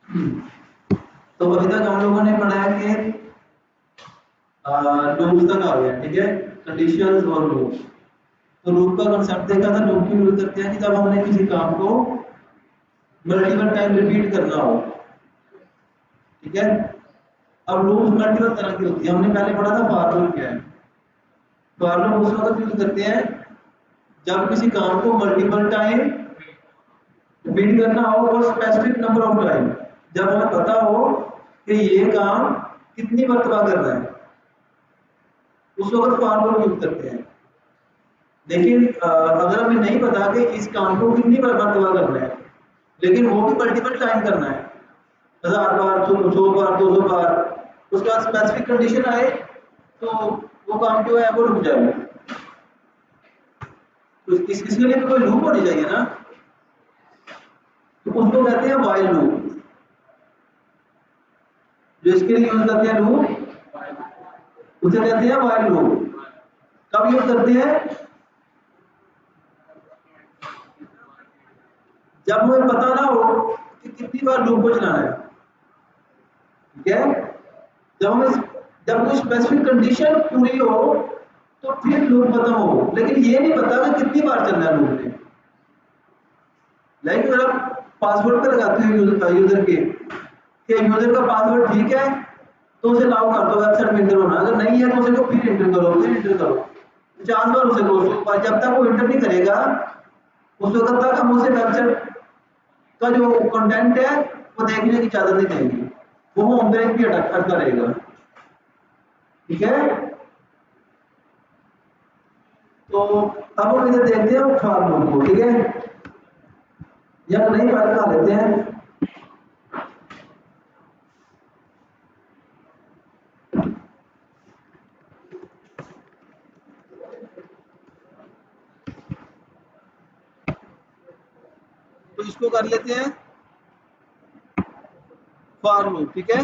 तो अभी तक हम लोगों ने पढ़ा है कि लूप्स तक आ गया, ठीक है, कंडीशंस और लूप। तो लूप का कंसेप्ट देखा था, लूप क्यों यूज करते हैं कि जब हमने किसी काम को मल्टीपल टाइम रिपीट करना हो, ठीक है। अब लूप मल्टीपल तरह की होती है, हमने पहले पढ़ा था फॉर लूप क्या है। फॉर लूप उस वक्त यूज करते हैं जब किसी काम को मल्टीपल टाइम रिपीट करना हो और स्पेसिफिक नंबर ऑफ टाइम, जब हमें पता हो कि ये काम कितनी मरतबा करना है, उस वक्त फॉर लूप यूज करते हैं। लेकिन अगर हमें नहीं पता कि इस काम को कितनी मरतबा करना है, लेकिन वो भी मल्टीपल टाइम करना है, 1000 बार, 100 बार, 200 बार, उसके बाद स्पेसिफिक कंडीशन आए तो वो काम जो है वो रुक जाएगा। तो इसके लिए कोई लूप होनी चाहिए ना, तो उसको कहते हैं व्हाइल लूप। जो इसके लिए यूज करते हैं लूप, उसे कहते हैं व्हाइल लूप। कब यूज करते हैं? जब हमें पता ना हो कि कितनी बार लूप को चलाना है, ठीक है। जब हमें जब कोई स्पेसिफिक कंडीशन पूरी हो तो फिर लूप खत्म हो, लेकिन ये नहीं पता कि कितनी बार चलना है लूप में। लाइक अगर आप पासवर्ड पे लगाते हो यूजर के कि यूजर का पासवर्ड ठीक है तो उसे अलाउ कर दो वेबसाइट में इंटर होना, अगर नहीं है तो उसे को फिर इंटर करो, फिर इंटर करो, 50 बार उसे को, जब तक वो इंटर नहीं करेगा उस वक्त तक हम उसे वेबसाइट का जो कंटेंट है वो देखने की इजाजत नहीं देंगे, वो होम पेज भी अटकता रहेगा, ठीक है। तो अब हम इधर देखते हैं फॉर लूप को, ठीक है, या नई फाइल बना लेते हैं। तो इसको कर लेते हैं फॉर लूप, ठीक है।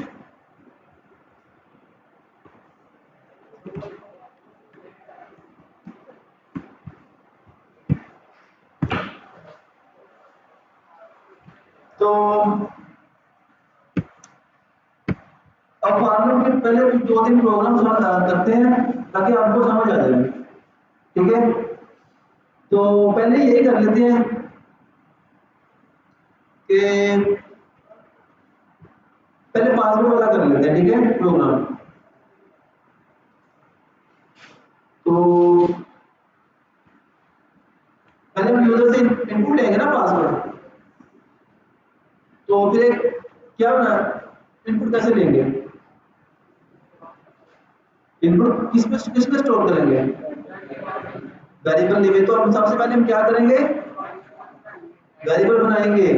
तो अब फॉर लूप के पहले कुछ 2-3 प्रोग्राम करते हैं ताकि आपको समझ आ जाए, ठीक है। तो पहले यही कर लेते हैं कि पहले पासवर्ड वाला कर लेते हैं, ठीक है, प्रोग्राम। तो पहले हम यूजर से इनपुट लेंगे ना पासवर्ड, तो फिर क्या बना, इनपुट कैसे लेंगे, इनपुट किस पे स्टोर करेंगे, वेरिएबल लेंगे। तो हम सबसे पहले हम क्या करेंगे, वेरिएबल बनाएंगे,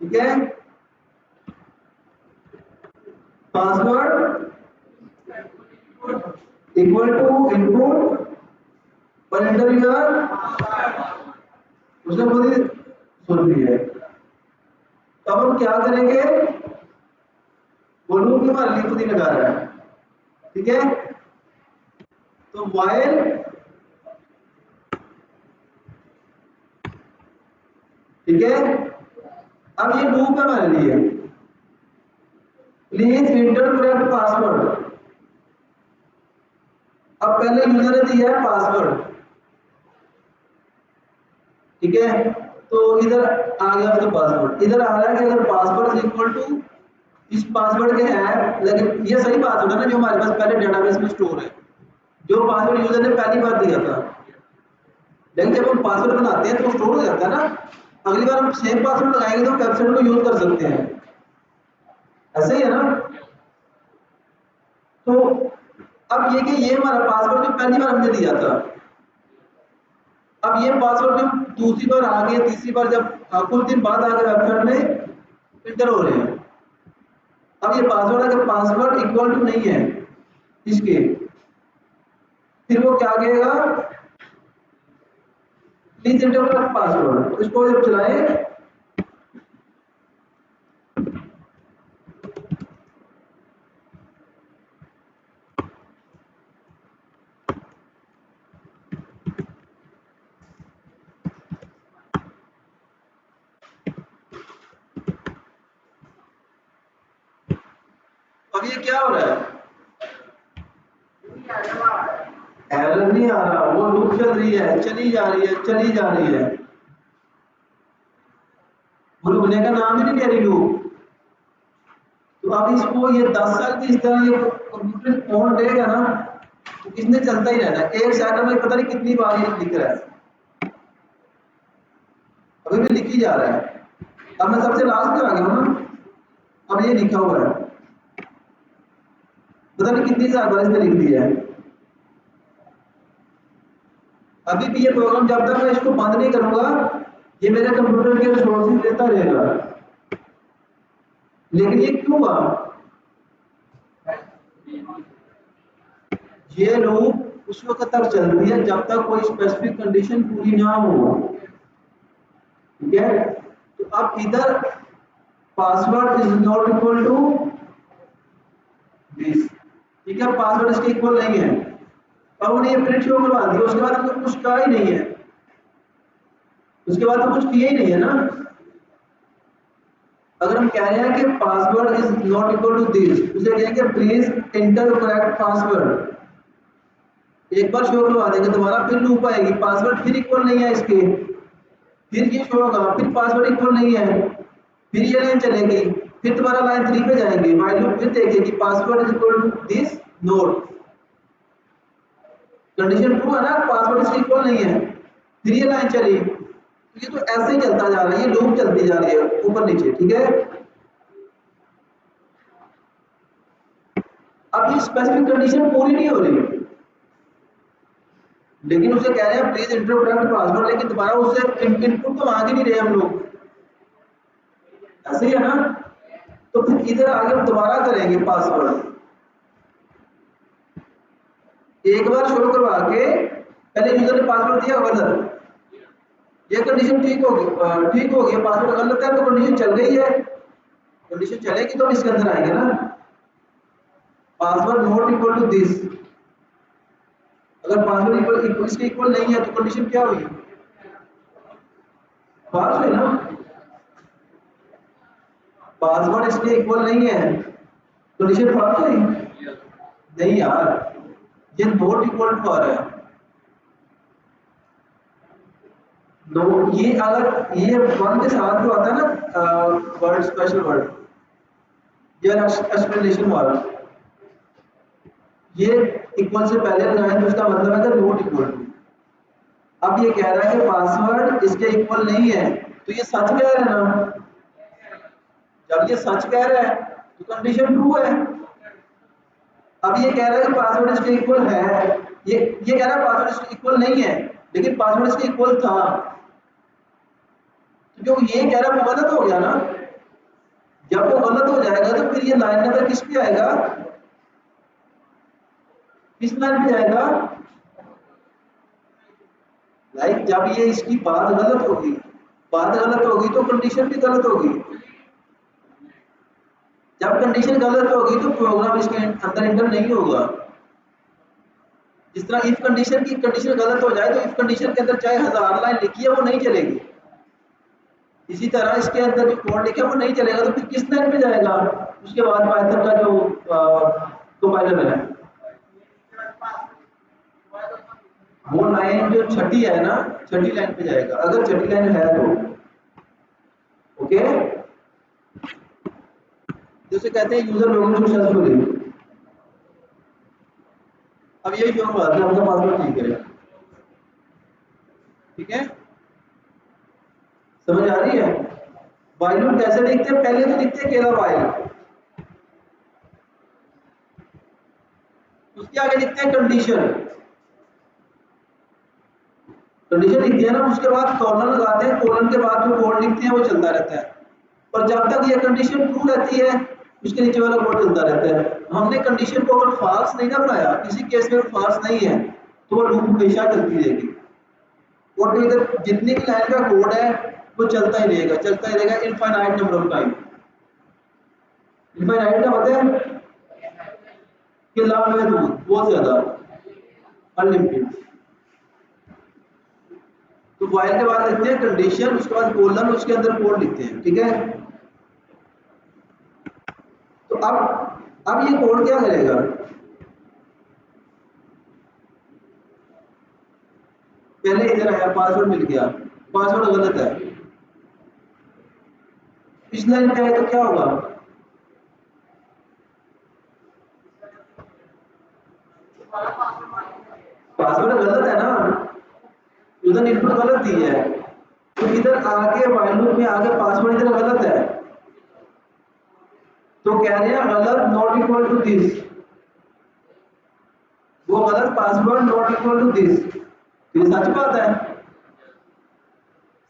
ठीक है। पासवर्ड इक्वल टू इनपुट और एंटर यूजर, उसने खुद ही सुन ली है। तब हम क्या करेंगे, वो लूप की हमारे खुद ही लगा रहा है, ठीक है। तो व्हाइल, ठीक है। अब ये लूप है हमारे लिए, प्लीज इंटर करेक्ट पासवर्ड। अब पहले यूजर ने दिया है पासवर्ड, ठीक है। तो इधर आ गया उसका पासवर्ड, इधर आ रहा है कि अगर पासवर्ड इज इक्वल टू इस पासवर्ड के है, लेकिन ये सही पासवर्ड है ना जो हमारे पास पहले डेटाबेस में स्टोर है, जो पासवर्ड यूजर ने पहली बार दिया था। लेकिन जब हम पासवर्ड बनाते हैं तो स्टोर हो जाता है ना, अगली बार हम सेम पासवर्ड लगाएंगे तो वेबसाइट को यूज कर सकते हैं, ऐसे ही है ना। तो अब ये कि ये हमारा पासवर्ड जो पहली बार हमने दिया था, अब ये पासवर्ड जो दूसरी बार आ गए, तीसरी बार जब कुछ दिन बाद आगे वेबसाइट में इंटर हो रहे हैं, अब ये पासवर्ड अगर पासवर्ड इक्वल टू नहीं है इसके, फिर वो क्या कहेगा, प्लीज इंटर पासवर्ड। इसको जब चलाएं, अब ये क्या हो रहा है, एरर नहीं आ रहा, वो लूप चल रही है, चली जा रही है, चली जा रही है, वो रुकने का नाम ही नहीं ले रही लूप। तो अब इसको ये 10 साल की इस तरह ये कंप्यूटर ऑन रहेगा ना, तो इसने चलता ही रहना है। एक सेकंड में पता नहीं कितनी बार ये लिख रहा है, अभी भी लिख ही जा रहा है। अब मैं सबसे लास्ट में आ गया हूँ ना, अब ये लिखा हुआ है, पता नहीं कितनी बार इसने लिख दिया है। अभी भी ये प्रोग्राम जब तक मैं इसको बंद नहीं करूंगा, ये मेरे कंप्यूटर के रिसोर्सेज लेता रहेगा। लेकिन ये क्यों हुआ, ये लूप उस वक्त तक चलती है जब तक कोई स्पेसिफिक कंडीशन पूरी ना हो। ठीक है, तो अब इधर password is not equal to this, ठीक है, पासवर्ड इसके इक्वल नहीं है। अब उन्होंने ये प्रिंट शो करवा दिया, उसके बाद हमने कुछ कहा ही नहीं है, उसके बाद तो कुछ किया ही नहीं है ना। अगर हम कह रहे हैं कि password is not equal to this, उसे कहेंगे प्लीज एंटर करेक्ट पासवर्ड, एक बार शो करवा देंगे, दोबारा फिर लूप आएगी, पासवर्ड फिर इक्वल नहीं है इसके, फिर ये शो होगा, फिर पासवर्ड इक्वल नहीं है, फिर ये लाइन चलेगी, फिर दोबारा लाइन 3 पे जाएंगे, व्हाइल लूप फिर देखेगी password is equal to this not, condition true है ना, पासवर्ड इसके इक्वल नहीं है, फिर ये लाइन चली। तो ये तो ऐसे ही चलता जा रहा है, ये लूप चलती जा रही है ऊपर नीचे। ठीक है, अब ये स्पेसिफिक कंडीशन पूरी नहीं हो रही, लेकिन उसे कह रहे हैं प्लीज इंटर करेक्ट पासवर्ड, लेकिन दोबारा उससे इनपुट तो मांग ही नहीं रहे हम लोग, ऐसे ही है ना। तो फिर इधर आगे हम दोबारा करेंगे पासवर्ड, एक बार शो करवा के, पहले यूजर ने पासवर्ड दिया गलत, ये कंडीशन ठीक होगी, पासवर्ड गलत है तो कंडीशन चल गई है, कंडीशन चलेगी तो हम इसके अंदर आएंगे ना, password not equal to this, अगर पासवर्ड इक्वल इसके इक्वल नहीं है तो कंडीशन क्या हुई, फॉल्स हुई ना, पासवर्ड इसके इक्वल नहीं है, कंडीशन फॉल्स हुई नहीं यार, ये नॉट इक्वल टू आ रहा है। नो, ये अगर ये वन के साथ जो आता है ना वर्ड, स्पेशल वर्ड या एक्सप्लेनेशन वाला, ये इक्वल से पहले लगाएं तो उसका मतलब है कि नॉट इक्वल टू। अब ये कह रहा है कि पासवर्ड इसके इक्वल नहीं है, तो ये सच कह रहा है ना, जब ये सच कह रहा है तो कंडीशन ट्रू है। अब ये कह रहा है कि पासवर्ड इसके इक्वल है, ये कह रहा है पासवर्ड इसके इक्वल नहीं है, लेकिन पासवर्ड इसके इक्वल था, तो जो ये कह रहा है वो गलत हो गया ना। जब वो गलत हो जाएगा तो फिर ये लाइन नंबर किस पे आएगा, किस लाइन पे जाएगा, लाइक जब ये इसकी बात गलत होगी, बात गलत होगी तो कंडीशन भी गलत होगी, जब कंडीशन गलत होगी तो प्रोग्राम इसके अंदर इंटर नहीं होगा। जिस तरह इफ कंडीशन की कंडीशन गलत हो जाए तो इफ कंडीशन के अंदर चाहे 1000 लाइन लिखी है वो नहीं चलेगी, इसी तरह इसके अंदर जो कोड लिखा है वो नहीं चलेगा, तो फिर किस लाइन पे जाएगा, उसके बाद पाइथन का जो कंपाइलर है, वो लाइन जो छठी है ना, छठी लाइन पे जाएगा, अगर छठी लाइन है तो। ओके, जैसे कहते हैं यूजर लॉगिन सक्सेसफुली, अब यही जो बात है, आपका पासवर्ड ठीक है। ठीक है, समझ आ रही है। व्हाइल लूप कैसे लिखते हैं, पहले तो लिखते हैं केवल व्हाइल, उसके आगे लिखते हैं कंडीशन, कंडीशन लिखते हैं ना, उसके बाद कॉलन लगाते हैं, कॉलन के बाद जो कोड लिखते हैं वो चलता रहता है, और जब तक ये कंडीशन ट्रू रहती है उसके नीचे वाला कोड चलता रहता है। हमने कंडीशन को अगर फॉल्स नहीं ना बनाया, किसी केस में फॉल्स नहीं है, तो वो लूप हमेशा चलती रहेगी, कोड के इधर जितनी भी लाइन का कोड है वो चलता ही रहेगा, चलता ही रहेगा infinite number of time. Infinite का मतलब है कि लामहदूद, बहुत ज्यादा, अनलिमिटेड। तो व्हाइल के बाद लिखते हैं कंडीशन, उसके बाद कोलन, उसके अंदर कोड लिखते हैं। ठीक है, तो अब अब ये कोड क्या करेगा, पहले इधर आया पासवर्ड मिल गया, पासवर्ड गलत है, इस लाइन पे आए तो क्या होगा, पासवर्ड गलत है ना, उधर इनपुट गलत दी है, तो इधर आगे व्हाइल लूप में आगे पासवर्ड इधर गलत है, तो कह रहे हैं गलत नॉट इक्वल टू दिस, वो गलत password not equal to this, ये सच बात है,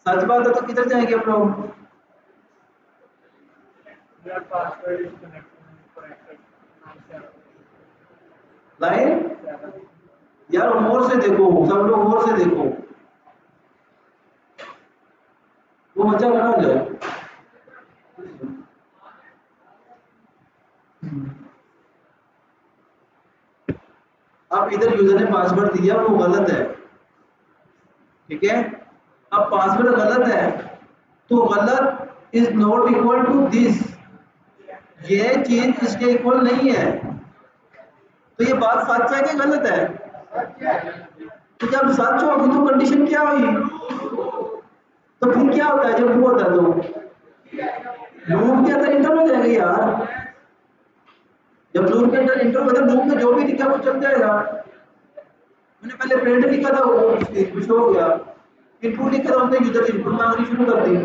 सच बात है तो किधर जाएंगे हम लोग, लाइन यार और से देखो, सब लोग और से देखो, वो बच्चा खड़ा हो जाए, अब इधर यूजर ने पासवर्ड दिया वो गलत है, ठीक है, अब पासवर्ड गलत है तो गलत is not equal to this, ये चीज इसके इक्वल नहीं है, तो ये बात सच है कि गलत है, तो जब सच होगी तो कंडीशन क्या हुई, तो फिर क्या होता है जब वो होता है तो लूप के अंदर इंटर हो जाएगा यार, जब लूप के अंदर इंटर होगा तो लूप में जो भी लिखा वो चल जाएगा, मैंने पहले प्रिंट लिखा था वो कुछ हो गया, इनपुट लिखा था उसने यूजर से इनपुट मांगनी शुरू कर दी,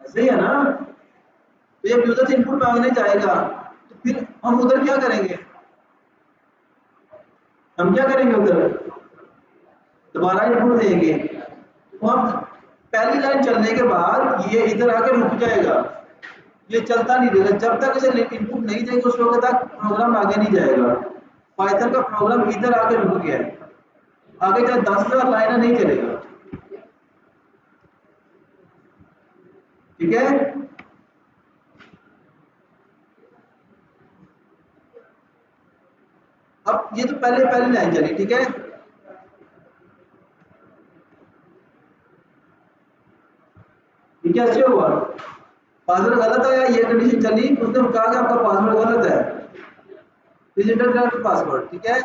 ऐसे ही है ना, तो जब यूजर से इनपुट मांगने जाएगा तो फिर हम उधर क्या करेंगे, हम क्या करेंगे उधर दोबारा इनपुट देंगे, तो हम पहली लाइन चलने के बाद ये इधर आके रुक जाएगा, ये चलता नहीं रहेगा, जब तक इसे इनपुट नहीं देंगे उस वक्त तक प्रोग्राम आगे नहीं जाएगा, पाइथन का प्रोग्राम इधर आके रुक गया है, आगे चाहे 10,000 लाइन नहीं चलेगा, ठीक है, अब ये तो पहले पहली लाइन चली, ठीक है, ये कैसे हुआ, पासवर्ड गलत आया, ये कंडीशन चली, उसने कहा कि आपका पासवर्ड गलत है, डिजिटल करेक्ट पासवर्ड, ठीक है,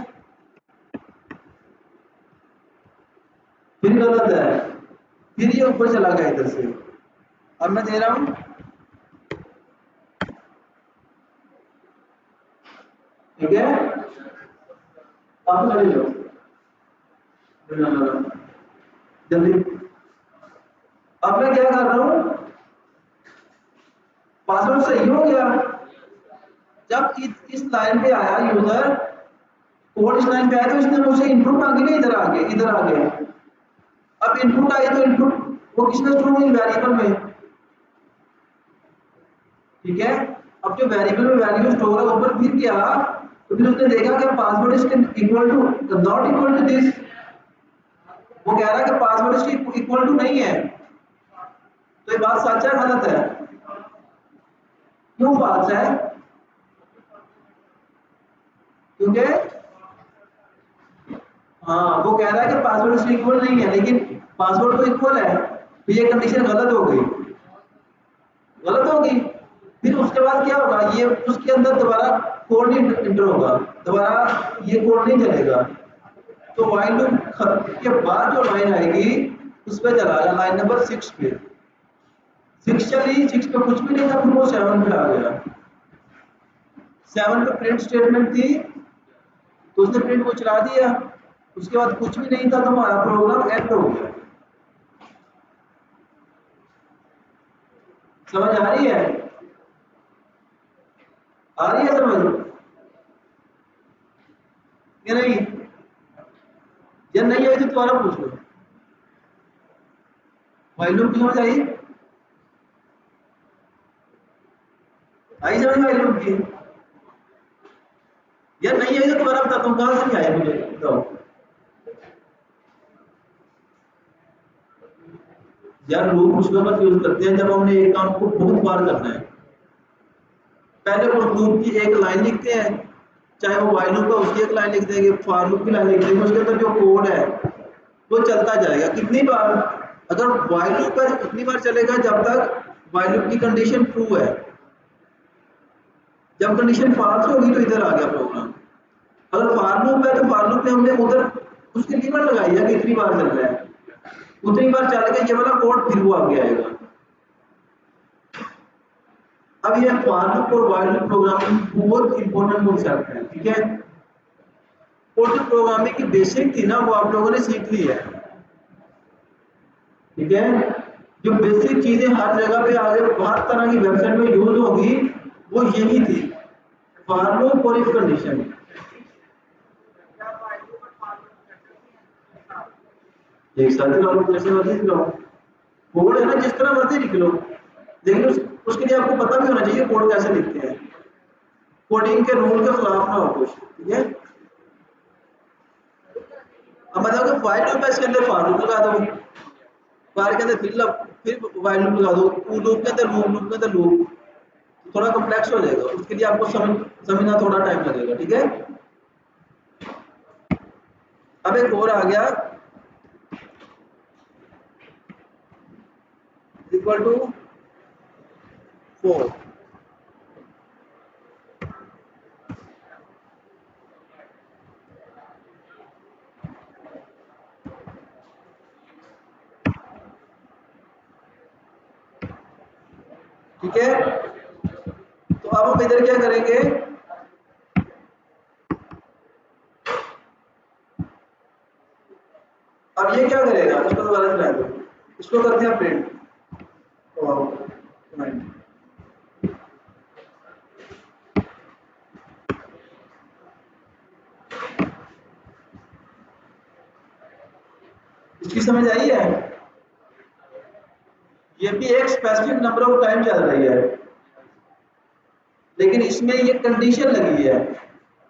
फिर गलत है, फिर ये ऊपर चला गया इधर से, अब मैं दे रहा हूं, ठीक है, आप चले जाओ जल्दी, अब मैं क्या कर रहा हूं, पासवर्ड सही हो गया, जब इस लाइन पे आया यूजर, कोड इस लाइन पे आया तो इसने मुझसे इनपुट मांगी ना, इधर आ गया, अब इनपुट आई तो इनपुट वो किसने स्टोर हुई, वेरिएबल में, ठीक है, अब जो वेरिएबल में वैल्यू स्टोर है ऊपर फिर क्या, तो फिर उसने देखा कि पासवर्ड इसके equal to not equal to this, वो कह रहा है कि पासवर्ड इसके इक्वल टू नहीं है, तो ये बात सच है गलत है, क्यों फाल्स है, क्योंकि हाँ वो कह रहा है कि पासवर्ड इसके इक्वल नहीं है, लेकिन पासवर्ड तो इक्वल है, तो ये कंडीशन गलत हो गई, गलत होगी, फिर उसके बाद क्या होगा, ये उसके अंदर दोबारा कोड नहीं इंटर होगा, दोबारा ये कोड नहीं चलेगा, तो व्हाइल लूप के बाद जो लाइन आएगी उस पर चला गया, लाइन नंबर 6 पे, 6 चली, 6 पे कुछ भी नहीं था, फिर वो 7 पे आ गया, 7 पे प्रिंट स्टेटमेंट थी, तो उसने प्रिंट को चला दिया, उसके बाद कुछ भी नहीं था तो हमारा प्रोग्राम एंड हो गया, समझ आ रही है, आ रही है समझ या नहीं, या नहीं आई तो दोबारा पूछ लो, व्हाइल लूप की समझ आई समझ व्हाइल लूप की, या नहीं आई तो दोबारा बताता हूँ, कहां से नहीं आई मुझे बताओ, यार लूप उस वक्त यूज करते हैं जब हमने एक काम को बहुत बार करना है, पहले उस लूप की एक लाइन लिखते हैं, चाहे वो व्हाइल लूप है उसकी एक लाइन लिख देंगे, फॉर लूप की लाइन लिख देंगे, उसके अंदर जो कोड है वो चलता जाएगा, कितनी बार, अगर व्हाइल लूप है तो उतनी बार चलेगा जब तक व्हाइल लूप की कंडीशन ट्रू है, जब कंडीशन फॉल्स होगी तो इधर आ गया प्रोग्राम। अगर फॉर लूप है तो फॉर लूप में हमने उधर उसकी लिमिट लगाई है कि इतनी बार चल रहा है, उतनी बार चल के ये वाला कोड फिर वो आगे आएगा। अब ये फॉर लूप और व्हाइल लूप प्रोग्रामिंग बहुत इंपॉर्टेंट कॉन्सेप्ट है, ठीक है। और जो प्रोग्रामिंग की बेसिक थी ना वो आप लोगों ने सीख ली है, ठीक है। जो बेसिक चीजें हर जगह पे आगे हर तरह की वेबसाइट में यूज होगी वो यही थी, फॉर लूप और इफ कंडीशन। एक साथ ही लो, जैसे मर्जी लो, कोड है ना जिस तरह मर्जी लिख लो, लेकिन उसके लिए आपको पता भी होना चाहिए कोड कैसे लिखते हैं, कोडिंग के रूल के खिलाफ ना हो कुछ, ठीक है। अब मतलब व्हाइल लूप है, इसके अंदर फॉर लूप लगा दो, फॉर के अंदर फिर व्हाइल लूप लगा दो, लूप के अंदर लूप, लूप के अंदर लूप, थोड़ा कॉम्प्लेक्स हो जाएगा, उसके लिए आपको समझना थोड़ा टाइम लगेगा, ठीक है। अब एक और आ गया इक्वल टू 4, ठीक है। तो अब हम इधर क्या करेंगे, अब ये क्या करेगा, इसको दोबारा चला दो, इसको करते हैं प्रिंट और कमेंट। इसकी समझ आई है, ये भी एक स्पेसिफिक नंबर ऑफ टाइम चल रही है, लेकिन इसमें ये कंडीशन लगी है,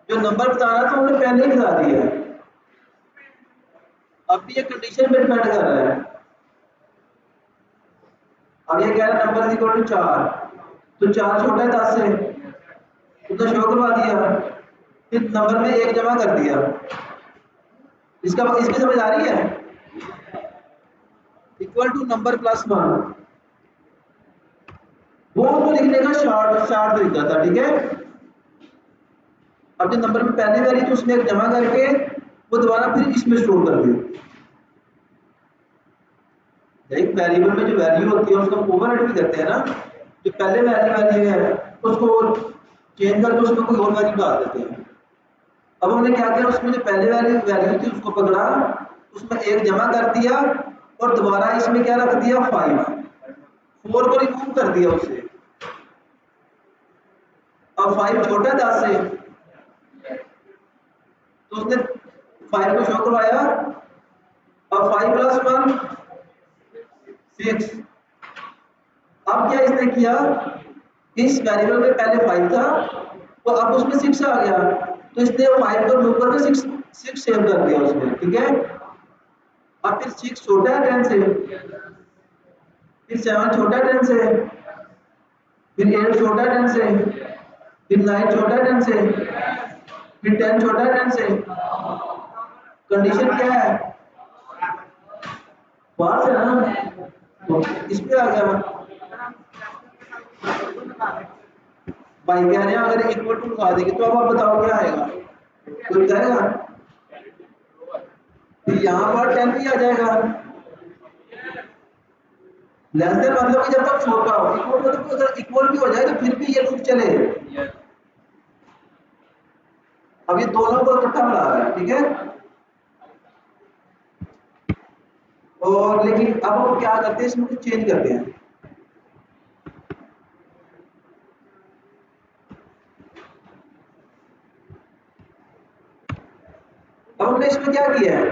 जो नंबर बताना था उन्होंने पहले ही बता दिया है, अब भी ये कंडीशन पे डिपेंड कर रहा है। अब ये कह रहा है नंबर इक्वल टू 4, तो 4 छोटा है 10 से, तो शो करवा दिया, फिर नंबर में 1 जमा कर दिया। इसकी समझ आ रही है, इक्वल टू नंबर प्लस 1, वो तो लिखने का शॉर्ट तरीका था, ठीक है। अब जो नंबर में पहले वैल्यू थी उसमें 1 जमा करके वो दोबारा फिर इसमें स्टोर कर दी। एक वेरिएबल में जो वैल्यू होती है उसको हम ओवरराइड भी करते हैं ना, जो पहले वैल्यू है उसको चेंज करके उसमें कोई और वैल्यू डाल देते हैं। अब हमने क्या किया, उसमें जो पहले वैल्यू थी उसको पकड़ा, उसमें 1 जमा कर दिया और दोबारा इसमें क्या रख दिया 5, 4 को रिमूव कर दिया उससे। अब 5 छोटा है 10 से, तो उसने 5 को शो करवाया। अब 5 प्लस 1 6। अब क्या इसने किया, इस वेरिएबल में पहले 5 था तो अब उसमें 6 आ गया, तो इसने 5 को रिमूव करके 6 सेव कर दिया उसमें, ठीक है। अब फिर 6 छोटा है 10 से, फिर 7 छोटा है 10 से, फिर 8 छोटा है 10 से, फिर 9 छोटा है 10 से, फिर 10 छोटा है 10 से। कंडीशन क्या है, पास है ना, तो इस पे आ गया। भाई कह रहे हैं अगर इक्वल टू लगा देंगे तो अब आप बताओ क्या आएगा, कोई बताएगा, फिर यहाँ पर 10 भी आ जाएगा। लेस देन मतलब कि जब तक छोटा हो, इक्वल मतलब अगर इक्वल भी हो जाए तो फिर भी ये लूप चले। अब ये दोनों को इकट्ठा मिला रहा है, ठीक है। और लेकिन अब हम क्या करते हैं, इसमें कुछ चेंज करते हैं। अब हमने इसमें क्या किया है,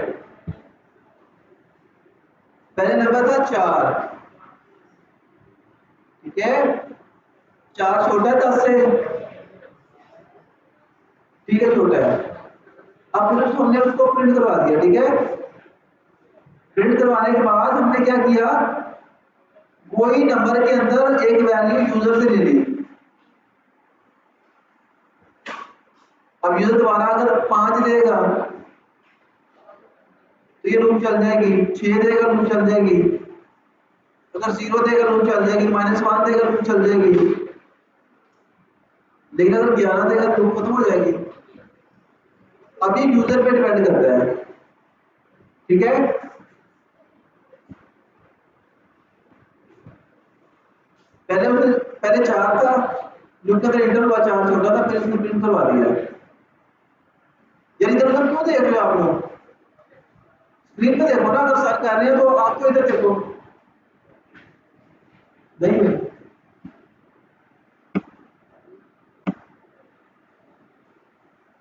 पहले नंबर था 4, ठीक है, 4 छोटा है 10 से, ठीक है, छोटा है। अब फिर उसको हमने उसको प्रिंट करवा दिया, ठीक है। प्रिंट करवाने के बाद हमने क्या किया, वही नंबर के अंदर एक वैल्यू यूजर से ले ली। अब यूजर दोबारा अगर 5 देगा तो ये लूप चल जाएगी, 6 देगा लूप चल जाएगी, अगर 0 देगा लूप चल जाएगी, -1 देगा लूप चल जाएगी। लेकिन अगर 11 देगा तो खत्म हो जाएगी। अब ये यूजर पे डिपेंड करता है, ठीक है। पहले 4 था, जो कहते इंटर हुआ 4 छोटा था, फिर इसने प्रिंट करवा दिया। यार इधर उधर क्यों देख रहे हो आप लोग? स्क्रीन पे देखो ना, अगर सर कर रहे हैं तो आप तो इधर देखो। नहीं है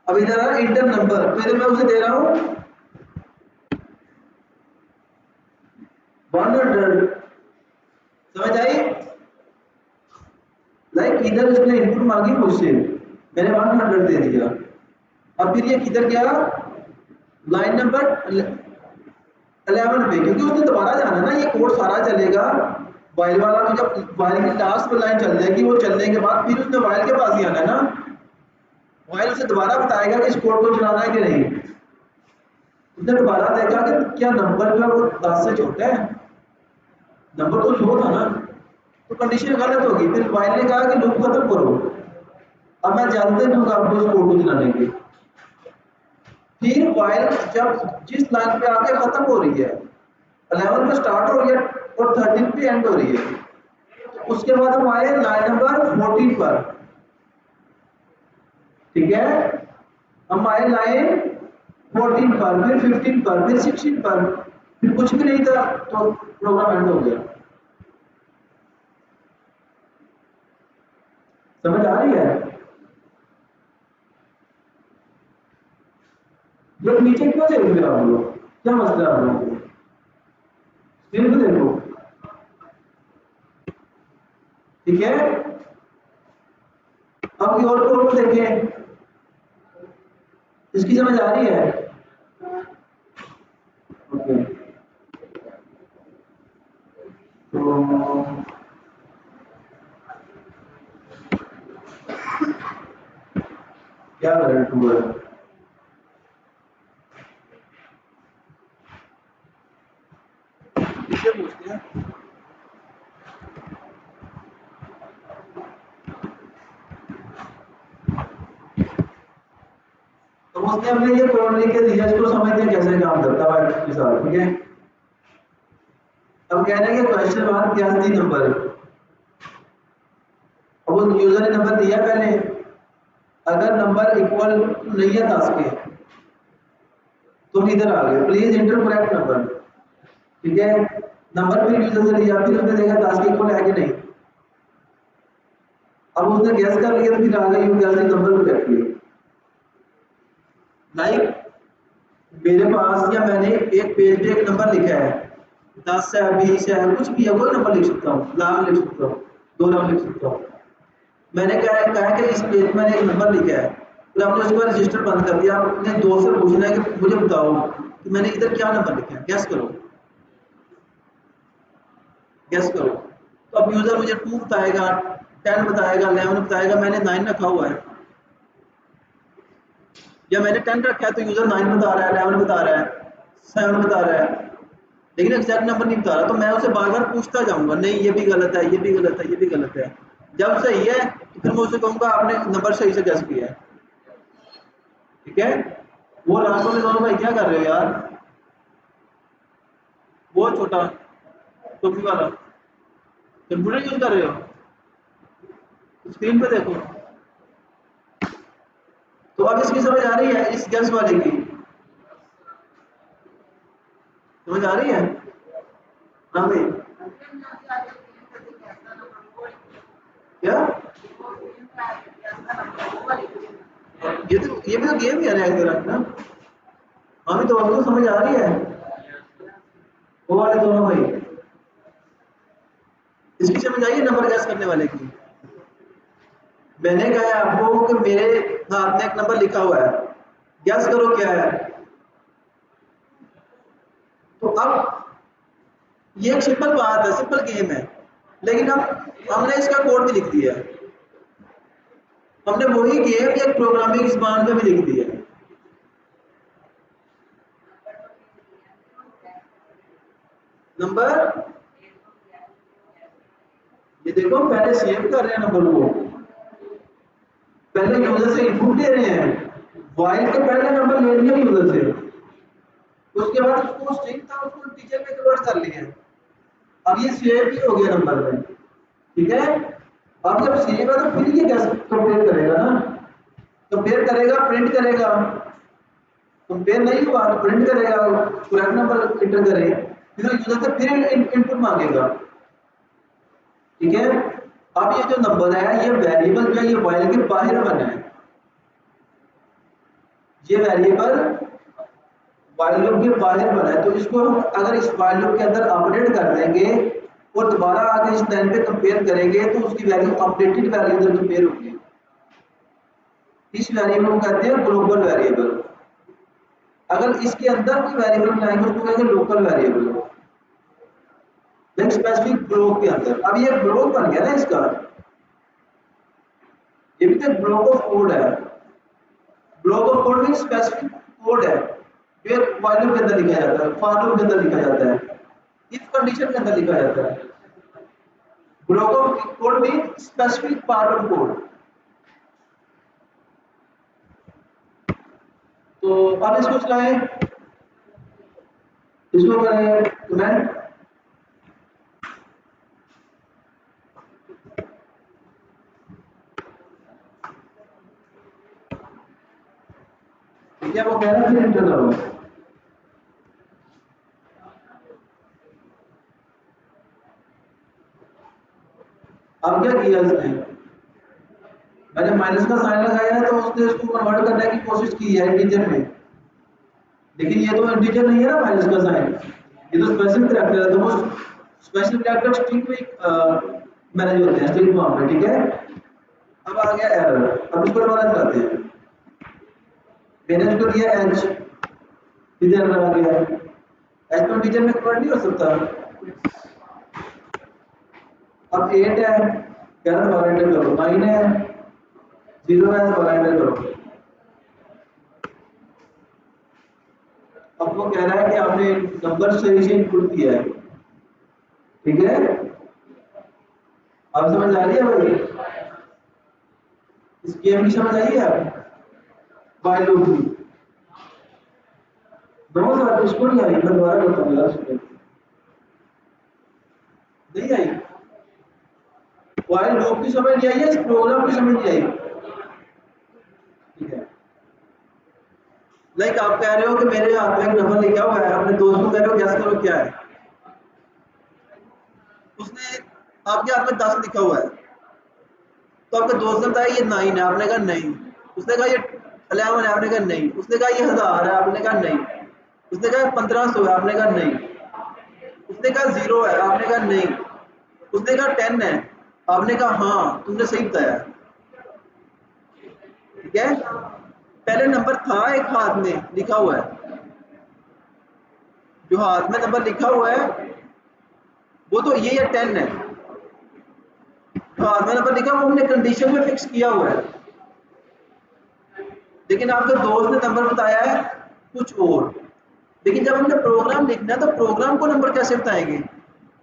अब इधर है इंटर नंबर, तो इधर मैं उसे दे रहा हूँ 100। समझ आई? लाइक इधर उसने इनपुट मांगी मुझसे, मैंने 100 दे दिया। अब फिर ये किधर गया? लाइन नंबर 11 पे, क्योंकि उसने दोबारा जाना है ना, ये कोड सारा चलेगा वाइल वाला। तो जब वाइल की लास्ट में लाइन चल जाएगी, वो चलने के बाद फिर उसने वाइल के पास ही आना है ना। वाइल उसे दोबारा बताएगा कि इस कोड को चलाना है कि नहीं। उसने दोबारा देखा कि क्या नंबर जो है वो 10 से छोटा है, नंबर तो 100 था ना, तो कंडीशन गलत होगी। फिर वाइल ने कहा कि लूप खत्म करो, अब मैं जानते दूंगा आपको इस कोड को चलाने के। फिर वाइल जब जिस लाइन पे आके खत्म हो रही है, 11 पे स्टार्ट हो रही है और 13 पे एंड हो रही है, तो उसके बाद हम आए लाइन नंबर 14 पर, ठीक है। हम आए लाइन 14 पर, फिर 15 पर, फिर 16 पर, फिर कुछ भी नहीं था तो प्रोग्राम एंड हो गया। समझ आ रही है? जब नीचे क्यों देख रहे हो आप लोग? क्या मसला है आप लोगों को? स्क्रीन पे देखो, ठीक है। अब की और कोड देखें, इसकी समझ आ रही है? ओके, तो क्या करें टू है? इसे पूछते हैं। तो उसने हमने ये कोड लिख के दिया, इसको समझते हैं कैसे काम करता है के साथ, ठीक है। अब कह रहे हैं कि क्वेश्चन मार्क क्या नंबर। अब उस यूजर ने नंबर दिया पहले, अगर नंबर इक्वल नहीं है 10 के तो इधर आ गए प्लीज इंटर करेक्ट नंबर, ठीक है। नंबर फिर यूजर से लिया, फिर उसने देखा 10 के इक्वल है कि नहीं। अब उसने गैस कर लिया, तो फिर आ गई नंबर को रख लिया। लाइक मेरे पास या मैंने एक पेज पे एक नंबर लिखा है, 10 है, 20 है, कुछ भी है, वो नंबर लिख सकता हूँ, लाख लिख सकता हूँ, 2 लाख लिख सकता हूँ। मैंने कहा कि इस पेज में मैंने एक नंबर लिखा है, फिर आपने उसके बाद रजिस्टर बंद कर दिया। आपने दोस्त से पूछना है कि मुझे बताओ कि मैंने इधर क्या नंबर लिखा है, गैस करो, गैस करो। तो अब यूजर मुझे 2 बताएगा, 10 बताएगा, 11 बताएगा, मैंने 9 रखा हुआ है, या मैंने 10 रखा है तो यूजर 9 बता रहा है, 11 बता रहा है, 7 बता रहा है, लेकिन एग्जैक्ट नंबर नहीं बता रहा। तो मैं उसे बार बार पूछता जाऊंगा, नहीं ये भी गलत है, ये भी गलत है, ये भी गलत है। जब सही है तो फिर मैं उसे कहूंगा आपने नंबर सही से गैस किया है, ठीक है। वो लास्ट वाले दोनों भाई क्या कर रहे हो यार? वो छोटा टोपी वाला कंप्यूटर यूज कर रहे हो, स्क्रीन पे देखो। तो अब इसकी समझ आ रही है, इस गैस वाले की समझ आ रही है? हाँ भाई, क्या ये भी तो गेम ही है ना एक तरह की ना। हाँ भी तो आपको समझ आ रही है? वो वाले दोनों भाई, इसकी समझ आई है नंबर गैस करने वाले की? मैंने कहा है आपको कि मेरे हाथ में एक नंबर लिखा हुआ है, गैस करो क्या है। तो अब ये एक सिंपल बात है, सिंपल गेम है, लेकिन हम हमने इसका कोड भी लिख दिया है। हमने वही गेम एक प्रोग्रामिंग ज़बान में भी लिख दिया है। नंबर ये देखो, पहले सेव कर रहे हैं नंबर को, पहले यूजर से इनपुट ले रहे हैं, वाइल के पहले नंबर ले लिया यूजर से, उसके बाद उसको स्ट्रिंग था उसको इंटीजर में कन्वर्ट कर लिया। अब ये सेव भी हो गया नंबर में, ठीक है। अब जब सेव है तो फिर ये कैसे कंपेयर करेगा ना, कंपेयर करेगा, प्रिंट करेगा, कंपेयर नहीं हुआ तो प्रिंट करेगा, करेक्ट नंबर एंटर करे, फिर यूजर से फिर इनपुट मांगेगा, ठीक है। अब ये जो नंबर है ये वेरिएबल जो है ये वाइल के बाहर बना है, ये वेरिएबल वाइल लूप के बाहर बना है, तो इसको हम अगर इस वाइल लूप के अंदर अपडेट कर देंगे और दोबारा आके इस लाइन पे कंपेयर करेंगे तो उसकी वैल्यू अपडेटेड वैल्यू से कंपेयर होगी। इस वेरिएबल को कहते हैं ग्लोबल वेरिएबल। अगर इसके अंदर कोई वेरिएबल बनाएंगे उसको कहेंगे लोकल वेरिएबल, स्पेसिफिक ब्लॉक के अंदर। अब ये ब्लॉक बन गया ना इसका, ये भी तो ब्लॉक ऑफ कोड है। ब्लॉक ऑफ कोड में स्पेसिफिक कोड है जो व्हाइल लूप के अंदर लिखा जाता है, फॉर लूप के अंदर लिखा जाता है, इफ कंडीशन के अंदर लिखा जाता है। ब्लॉक ऑफ कोड में स्पेसिफिक पार्ट ऑफ कोड। तो अब इसको चलाएं, इसको करें कमेंट, ठीक है। वो कह रहा है फिर एंटर करो। अब क्या किया इसने, मैंने माइनस का साइन लगाया है तो उसने इसको कन्वर्ट करने की कोशिश की है इंटीजर में, लेकिन ये तो इंटीजर नहीं है ना माइनस का साइन, ये तो स्पेशल कैरेक्टर है, तो वो स्पेशल कैरेक्टर स्ट्रिंग में मैनेज होते हैं स्ट्रिंग फॉर्म में, ठीक है। अब आ गया एरर, अब इसको दोबारा चलाते हैं। मैंने इसको दिया एच, इधर एरर आ गया, एच तो इंटीजर में कन्वर्ट नहीं हो सकता। अब 8 है, कह रहा दोबारा एंटर करो, 9 है, 0 है, दोबारा एंटर करो। अब वो कह रहा है कि आपने नंबर सही से इनपुट किया है, ठीक है। अब समझ आ रही है भाई, इस गेम की समझ आई है आप, वाइल लूप की बहुत सारे इसको नहीं आई, मैं दोबारा करता हूँ यार, इसमें नहीं आई। वाइल लूप की समझ नहीं आई है, इस प्रोग्राम की समझ नहीं आई, ठीक है। लाइक आप कह रहे हो कि मेरे हाथ में एक नंबर लिखा हुआ है, अपने दोस्त को कह रहे हो गैस करो क्या है, उसने आपके हाथ में 10 लिखा हुआ है, तो आपके दोस्त ने बताया ये 9 है, आपने कहा नहीं, उसने कहा ये 11 है, आपने कहा नहीं, उसने कहा ये 1000 है, आपने कहा नहीं, उसने कहा 1500 है, आपने कहा नहीं, उसने कहा 0 है, आपने कहा नहीं, उसने कहा 10 है, आपने कहा हाँ तुमने सही बताया, ठीक है। पहले नंबर था एक हाथ में लिखा हुआ है, जो हाथ में नंबर लिखा हुआ है वो तो ये 10 है, जो हाथ में नंबर लिखा हुआ वो हमने कंडीशन में फिक्स किया हुआ है, लेकिन आपके दोस्त ने नंबर बताया है कुछ और। लेकिन जब हमने प्रोग्राम लिखना है तो प्रोग्राम को नंबर कैसे बताएंगे,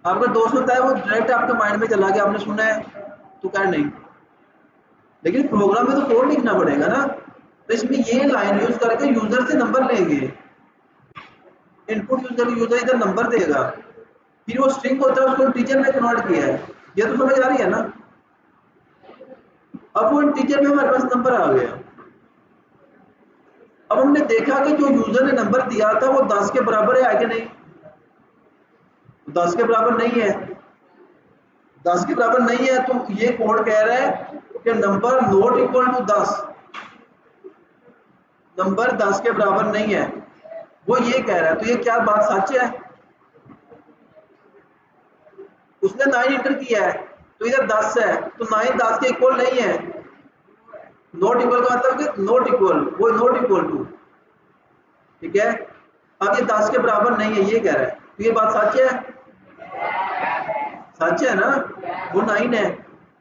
आपका दोस्त ने बताया वो डायरेक्ट आपके माइंड में चला गया, आपने सुना है तो क्या नहीं, लेकिन प्रोग्राम में तो कोड लिखना पड़ेगा ना, तो इसमें ये लाइन यूज करके यूजर से नंबर लेंगे, इनपुट यूज करके यूजर इधर नंबर देगा, फिर वो स्ट्रिंग होता है उसको इंटीजर में कन्वर्ट किया है, ये तो समझ आ रही है ना। अब वो इंटीजर में हमारे पास नंबर आ गया। अब हमने देखा कि जो यूजर ने नंबर दिया था वो 10 के बराबर है कि नहीं, 10 के बराबर नहीं है, 10 के बराबर नहीं है, तो ये कोड कह रहा है कि number not equal to 10, number 10 के बराबर नहीं है, वो ये कह रहा है। तो ये क्या बात सच है, उसने 9 इंटर किया है तो इधर 10 है, तो 9 10 के इक्वल नहीं है, नॉट इक्वल का मतलब कि नॉट इक्वल, वो नॉट इक्वल टू, ठीक है। अब ये 10 के बराबर नहीं है ये कह रहा है, तो ये बात सच है, सच है ना, वो 9 है।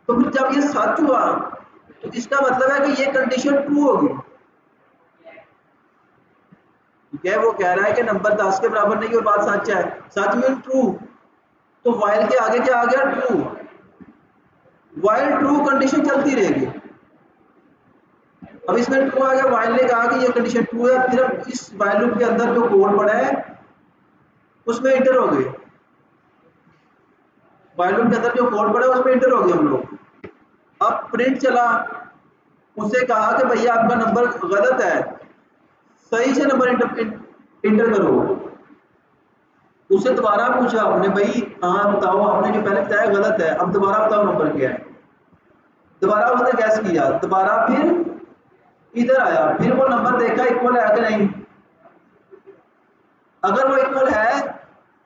तो फिर जब ये सच हुआ तो इसका मतलब है कि ये कंडीशन ट्रू होगी, ठीक है। वो कह रहा है कि नंबर 10 के बराबर नहीं और बात सच है, सच मीन ट्रू, तो वाइल के आगे क्या आ गया ट्रू, वाइल ट्रू कंडीशन चलती रहेगी, अब इसमें ट्रू आ गया, वाइल ने कहा कि ये कंडीशन ट्रू है, फिर अब इस वाइल लूप के अंदर जो कोड पड़ा है उसमें इंटर हो गए, वाइल लूप के अंदर जो कोड पड़ा है उसमें इंटर हो गए हम लोग। अब प्रिंट चला, उससे कहा कि भैया आपका नंबर गलत है, सही से नंबर इंटर करो। उससे दोबारा पूछा आपने, भाई हाँ बताओ, आपने जो पहले बताया गलत है, अब दोबारा बताओ नंबर क्या है। दोबारा उसने गैस किया, दोबारा फिर इधर आया, फिर वो नंबर देखा इक्वल है कि नहीं। अगर वो इक्वल है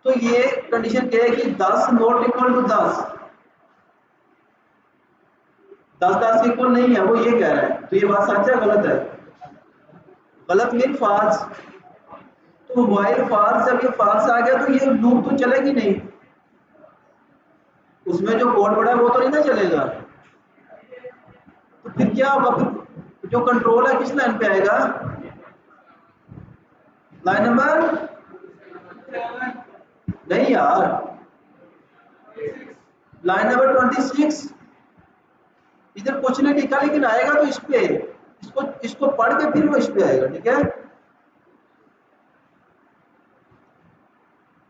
तो ये कंडीशन क्या है कि 10 नॉट इक्वल टू 10, 10 इक्वल नहीं है, वो ये कह रहा है। तो ये बात सच है गलत है? गलत मीन फॉल्स। तो वाइल फॉल्स, जब ये फॉल्स आ गया तो ये लूप तो चलेगी नहीं, उसमें जो कोड पड़ा है वो तो नहीं ना चलेगा। तो फिर क्या होगा, फिर जो कंट्रोल है किस लाइन पे आएगा? लाइन नंबर नहीं यार, लाइन नंबर 26। इधर कुछ नहीं लिखा लेकिन आएगा तो इस पे, इसको पढ़ के फिर वो इस पे आएगा, ठीक है?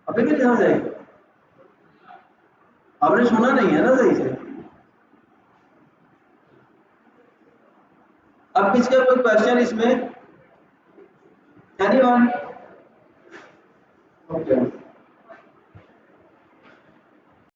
अभी भी ध्यान जाएगा, आपने सुना नहीं है ना सही से। अब किसका कोई क्वेश्चन इसमें? एनीवन?